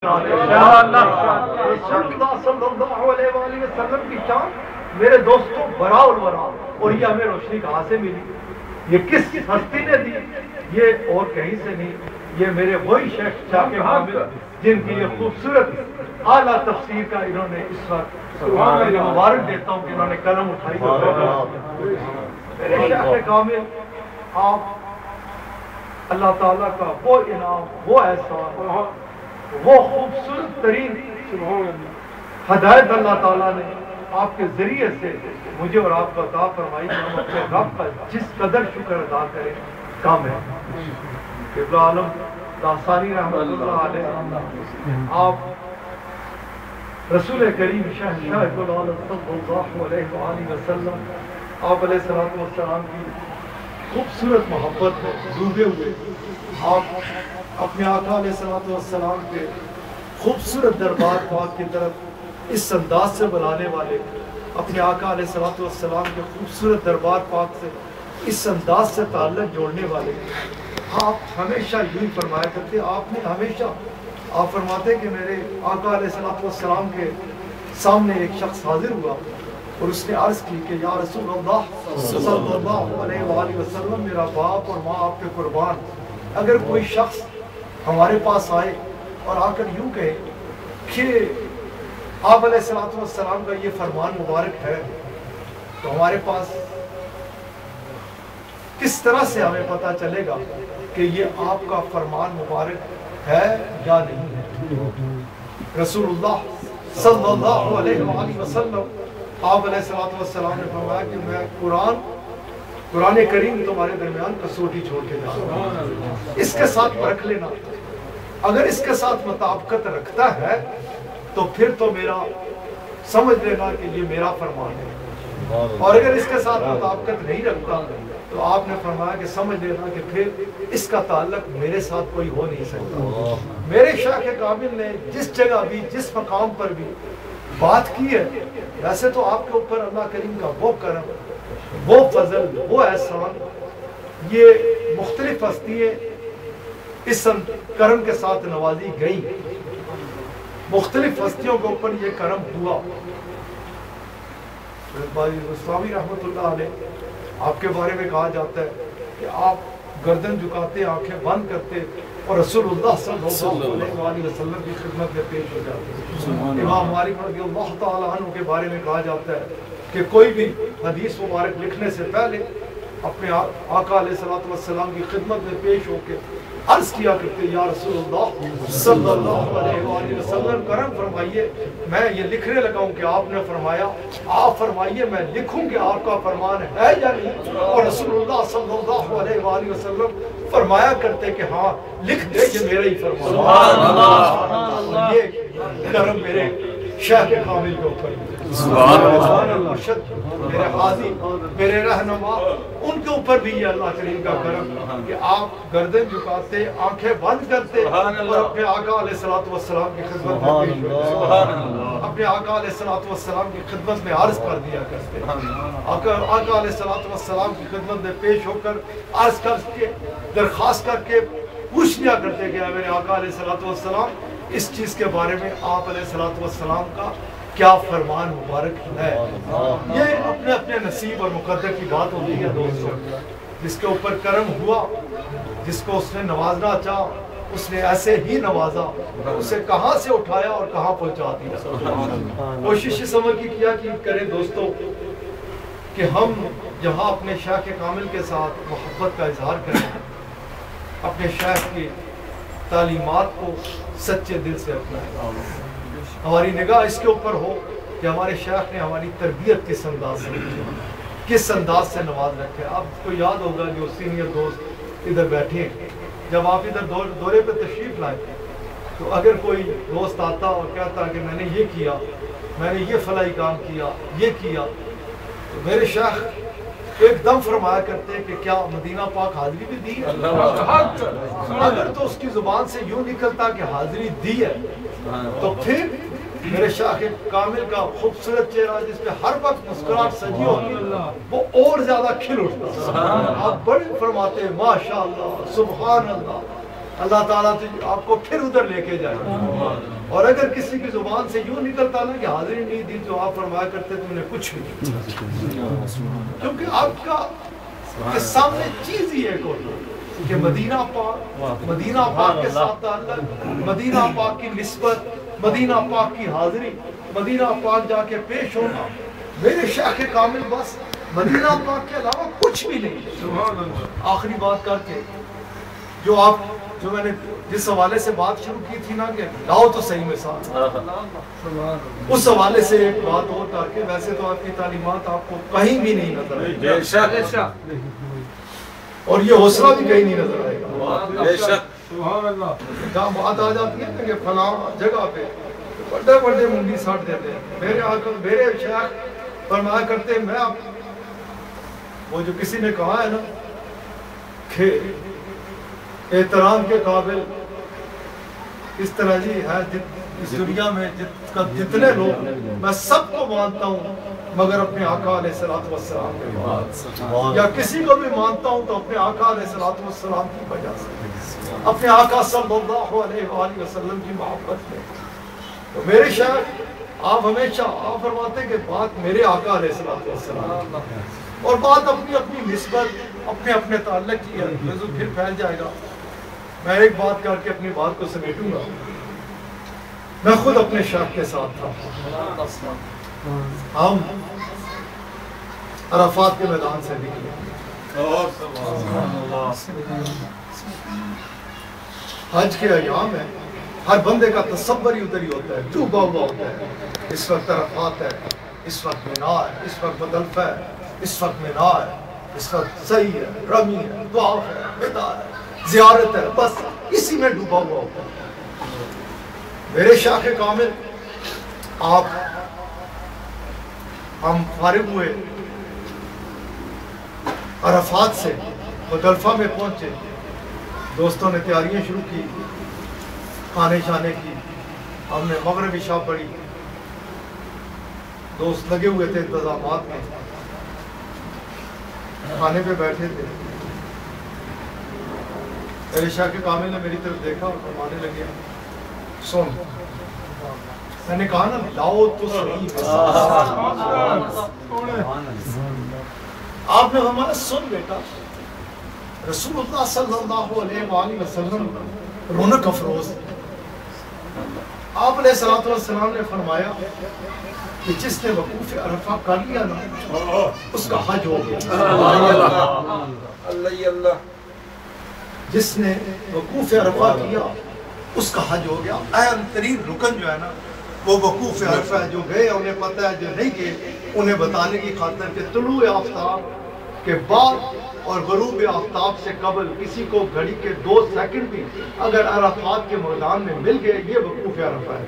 اللہ صلی اللہ علیہ وآلہ وسلم کی شان میرے دوستوں برا الورا، اور یہ ہمیں روشنی کہاں سے ملی؟ یہ کس ہستی نے دی؟ یہ اور کہیں سے نہیں، یہ میرے وہی شیخ شاہ کے حامد جن کی یہ خوبصورت اعلیٰ تفسیر کا انہوں نے اس وقت مبارک دیتا ہوں کہ انہوں نے قلم اٹھائی۔ میرے شیخ کامل، آپ اللہ تعالیٰ کا وہ انعام، وہ احسان، وہ خوبصورت ترین ہدایت اللہ تعالیٰ نے آپ کے ذریعے سے مجھے اور آپ کو عطا فرمائی کہ ہم اپنے رب کا جس قدر شکر ادا کریں کم ہے۔ قبلہ عالم داستانی رحمۃ اللہ علیہ، آپ رسول کریم شہنشاہ العالم صلی اللہ علیہ وآلہ وسلم، آپ علیہ السلام کی خوبصورت محبت میں ڈوبے ہوئے، آپ اپنے آقا علیہ السلام کے خوبصورت دربار پاک کی طرف اس انداز سے بلانے والے، اپنے آقا علیہ السلام کے خوبصورت دربار پاک سے اس انداز سے تعلق جوڑنے والے، آپ ہمیشہ یوں فرمایا کرتے، آپ نے ہمیشہ آپ فرماتے کہ میرے آقا علیہ السلام کے سامنے ایک شخص حاضر ہوا اور اس نے عرض کی کہ یا رسول اللہ صلی اللہ علیہ وآلہ وسلم، میرا باپ اور ماں آپ کے قربان، اگر کوئی شخص ہمارے پاس آئے اور آ کر یوں کہے کہ آپ علیہ السلام کا یہ فرمان مبارک ہے، تو ہمارے پاس کس طرح سے ہمیں پتہ چلے گا کہ یہ آپ کا فرمان مبارک ہے یا نہیں ہے؟ رسول اللہ صلی اللہ علیہ وآلہ وسلم، آپ علیہ السلام نے فرمایا کہ میں قرآن کریم تمہارے درمیان کسوٹی چھوڑ کے جا رہا ہوں، اس کے ساتھ پرکھ لینا، اگر اس کے ساتھ مطابقت رکھتا ہے تو پھر تو میرا سمجھ لینا کہ یہ میرا فرمان ہے، اور اگر اس کے ساتھ مطابقت نہیں رکھتا تو آپ نے فرمایا کہ سمجھ لینا کہ پھر اس کا تعلق میرے ساتھ کوئی ہو نہیں سکتا۔ میرے شیخ کامل نے جس جگہ بھی، جس مقام پر بھی بات کی ہے، ویسے تو آپ کے اوپر اللہ کریم کا وہ کرم، وہ فضل، وہ احسان، یہ مختلف ہستیاں اس کرم کے ساتھ نوازی گئی، مختلف ہستیوں کے اوپر یہ کرم ہوا۔ رسوامی رحمۃ اللہ علیہ، آپ کے بارے میں کہا جاتا ہے کہ آپ گردن جھکاتے، آنکھیں بند کرتے اور رسول اللہ صلی اللہ علیہ وسلم کی خدمت میں پیش ہو جاتے۔ امام مالک رضی اللہ تعالیٰ عنہ کے بارے میں کہا جاتا ہے کہ کوئی بھی حدیث مبارک لکھنے سے پہلے اپنے آقا علیہ السلام کی خدمت میں پیش ہو کے عرض کیا کرتے، یا رسول اللہ صلی اللہ علیہ وآلہ وسلم، کرم فرمائیے، میں یہ لکھنے لگا ہوں کہ آپ نے فرمایا، آپ فرمائیے میں لکھوں کہ آپ کا فرمان ہے یا نہیں؟ اور رسول اللہ صلی اللہ علیہ وآلہ وسلم فرمایا کرتے کہ ہاں لکھ دے، یہ میرا ہی فرمان ہے۔ یہ کرم میرے شیخ کامل کے اوپر، مرشد، میرے حاضی، میرے رہنما، ان کے اوپر بھی یہ اللہ کریم کا کرم کہ آپ گردن جھکاتے، آنکھیں بند کرتے اور اپنے آقا علیہ السلام کی خدمت میں پیش ہوتے، اپنے آقا علیہ السلام کی خدمت میں عرض کر دیا کرتے، آقا علیہ السلام کی خدمت میں پیش ہو کر عرض کر کے، درخواست کر کے پوچھ لیا کرتے کہ میرے آقا علیہ السلام، اس چیز کے بارے میں آپ علیہ السلام کا کیا فرمان مبارک ہے؟ یہ اپنے اپنے نصیب اور مقدر کی بات ہوتی ہے دوستوں، جس کے اوپر کرم ہوا، جس کو اس نے نوازنا چاہا، اس نے ایسے ہی نوازا، اسے کہاں سے اٹھایا اور کہاں پہنچا دیا۔ کوشش اس عمل کی کیا کہ کریں دوستوں کہ ہم جہاں اپنے شیخ کامل کے ساتھ محبت کا اظہار کریں، اپنے شیخ کی تعلیمات کو سچے دل سے اپنائیں، ہماری نگاہ اس کے اوپر ہو کہ ہمارے شیخ نے ہماری تربیت کس انداز سے کی، کس انداز سے نواز رکھے۔ آپ کو یاد ہوگا جو سینئر دوست ادھر بیٹھے ہیں، جب آپ ادھر دورے پہ تشریف لائے تو اگر کوئی دوست آتا اور کہتا کہ میں نے یہ کیا، میں نے یہ فلاحی کام کیا، یہ کیا، تو میرے شیخ ایک دم فرمایا کرتے کہ کیا مدینہ پاک حاضری بھی دی ہے؟ اگر تو اس کی زبان سے یوں نکلتا کہ حاضری دی ہے تو پھر میرے شیخ کامل کا خوبصورت چہرہ جس پہ ہر وقت مسکراہٹ سجی ہوتی ہے وہ اور زیادہ کھل اٹھتا۔ آپ بڑے فرماتے ہیں ماشاءاللہ، سبحان اللہ، اللہ تعالیٰ آپ کو پھر ادھر لے کے جائے. اور اگر کسی کی زبان سے یوں نکلتا نا کہ حاضری نہیں دی تو آپ فرمایا کرتے تم نے کچھ بھی نہیں, کیونکہ آپ کا کے سامنے چیز ہی ایک ہوتی کہ مدینہ پاک کے ساتھ تعلق, مدینہ پاک کی نسبت, مدینہ پاک کی حاضری, مدینہ پاک جا کے پیش ہونا. میرے شیخ کامل بس مدینہ پاک کے علاوہ کچھ بھی نہیں. آخری بات کر کے جو میں نے جس حوالے سے بات شروع کی تھی نا کہ لاؤ تو صحیح مثال, اس حوالے سے ایک بات اور کر کے, ویسے تو آپ کی تعلیمات آپ کو کہیں بھی نہیں نظر آئے اور یہ حوصلہ بھی کہیں نہیں نظر آئے گا. جہاں بات آ جاتی ہے نا کہ فلاں جگہ پہ بڑے بڑے منڈی ساٹ دیتے ہیں. میرے شیخ فرمایا کرتے ہیں, میں وہ جو کسی نے کہا ہے نا کہ احترام کے قابل اس طرح جی ہے اس دنیا میں جتنے لوگ, میں سب کو مانتا ہوں مگر اپنے آقا علیہ السلام کے بعد, یا کسی کو بھی مانتا ہوں تو اپنے آقا علیہ السلام کی وجہ سے, اپنے آقا صلی اللہ علیہ وآلہ وسلم کی محبت میں. تو میرے شیخ آپ ہمیشہ آپ فرماتے ہیں کہ بات میرے آقا علیہ السلام اور بات اپنی اپنی نسبت, اپنے اپنے تعلق کی ہے, پھر پھیل جائے گا. میں ایک بات کر کے اپنی بات کو سمیٹوں گا. میں خود اپنے شیخ کے ساتھ تھا. ہم عرفات کے میدان سے نکلے. حج کے ایام ہے, ہر بندے کا تصور ہی ادھر ہی ہوتا ہے, ڈوبا ہوا ہوتا ہے. اس وقت عرفات ہے, اس وقت مینا ہے, اس وقت مزدلفہ ہے, اس وقت مینا ہے, اس وقت صحیح ہے, رمی ہے, طواف ہے, ودا ہے, زیارت ہے, بس اسی میں ڈوبا ہوا ہوتا ہے. میرے شیخ کامل ہم فارغ ہوئے عرفات سے, مزدلفہ میں پہنچے. دوستوں نے تیاریاں شروع کی, کھانے شانے کی. ہم نے مغرب عشاء پڑھی, دوست لگے ہوئے تھے انتظامات میں, کھانے پہ بیٹھے تھے. میرے شیخ کامل نے میری طرف دیکھا اور فرمانے لگے, سن. میں نے کہا نا لاؤ تو صحیح آپ نے ہمارا سن بیٹا, رسول اللہ صلی اللہ علیہ وآلہ وسلم رونق افروز. آپ علیہ السلام نے فرمایا کہ جس نے وقوف عرفہ کر لیا نا اس کا حج ہو گیا. جس نے وقوف عرفہ کیا اس کا حج ہو گیا. اہم ترین رکن جو ہے نا وہ وقوف عرفہ ہے. جو گئے انہیں پتہ ہے, جو نہیں گئے انہیں بتانے کی خاطر کہ طلوع آفتاب کے بعد اور غروب آفتاب سے قبل کسی کو گھڑی کے 2 سیکنڈ بھی اگر عرفات کے میدان میں مل گئے, یہ وقوف عرفہ ہے.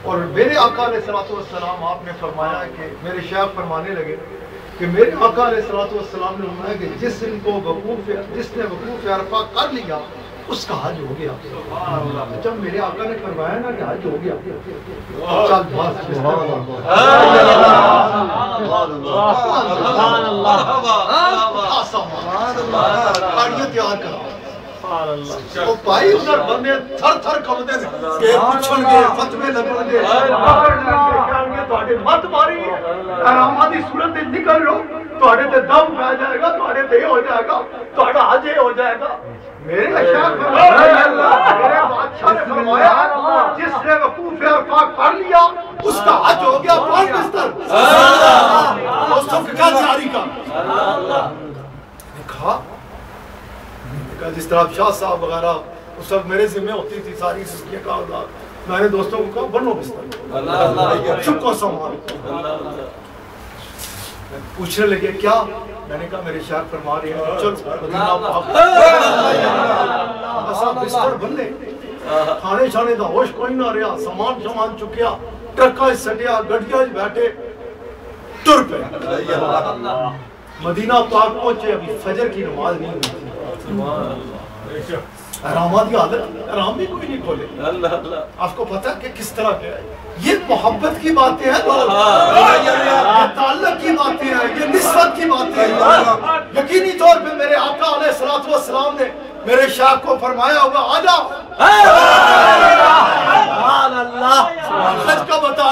اور میرے آقا علیہ السلام آپ نے فرمایا کہ میرے شیخ فرمانے لگے کہ میرے آقا علیہ السلام نے فرمایا کہ جس نے وقوف عرفہ کر لیا اس کا حج ہو گیا. جب میرے آقا نے فرمایا نا کہ حج ہو گیا, چل بس تیار کرا. بھائی ادھر بندے تھر تھر کھڑتے ہیں کہ پوچھن گے, فتوے لگن گے, مت ماری آرامات کی صورت نکل رہو, تے دم پہ جائے گا, تے ہو جائے گا, حج ہو جائے گا. میرے بادشاہ نے فرمایا جس نے وقوف عرفہ کر لیا اس کا حج ہو گیا. دوستوں کی کیا تیاری کا کہا جس طرح شاہ صاحب وغیرہ اس وقت میرے ذمہ ہوتی تھی ساری زندگی کا اولاد. میں نے دوستوں کو کہا بنو بستر, چپ کو سنبھالو. پوچھنے لگے کیا؟ میں نے کہا میرے شیخ فرما رہے ہیں چلو بستر بن لے. کھانے شانے دا ہوش کوئی نہ رہا, سامان چکیا, ٹرکا سٹیا, گڈیا بیٹھے ٹر پہ. مدینہ پاک پہنچے, ابھی فجر کی نماز نہیں ہوئی. آرامات کی عادت, آرام بھی کوئی نہیں کھولے. آپ کو پتا کہ کس طرح کیا ہے, یہ محبت کی باتیں ہیں, یہ تعلق کی باتیں ہیں, یہ نسبت کی باتیں ہیں. یقینی طور پہ میرے آقا علیہ السلام نے میرے شاہ کو فرمایا ہوگا آ جاؤ اللہ حج کا بتا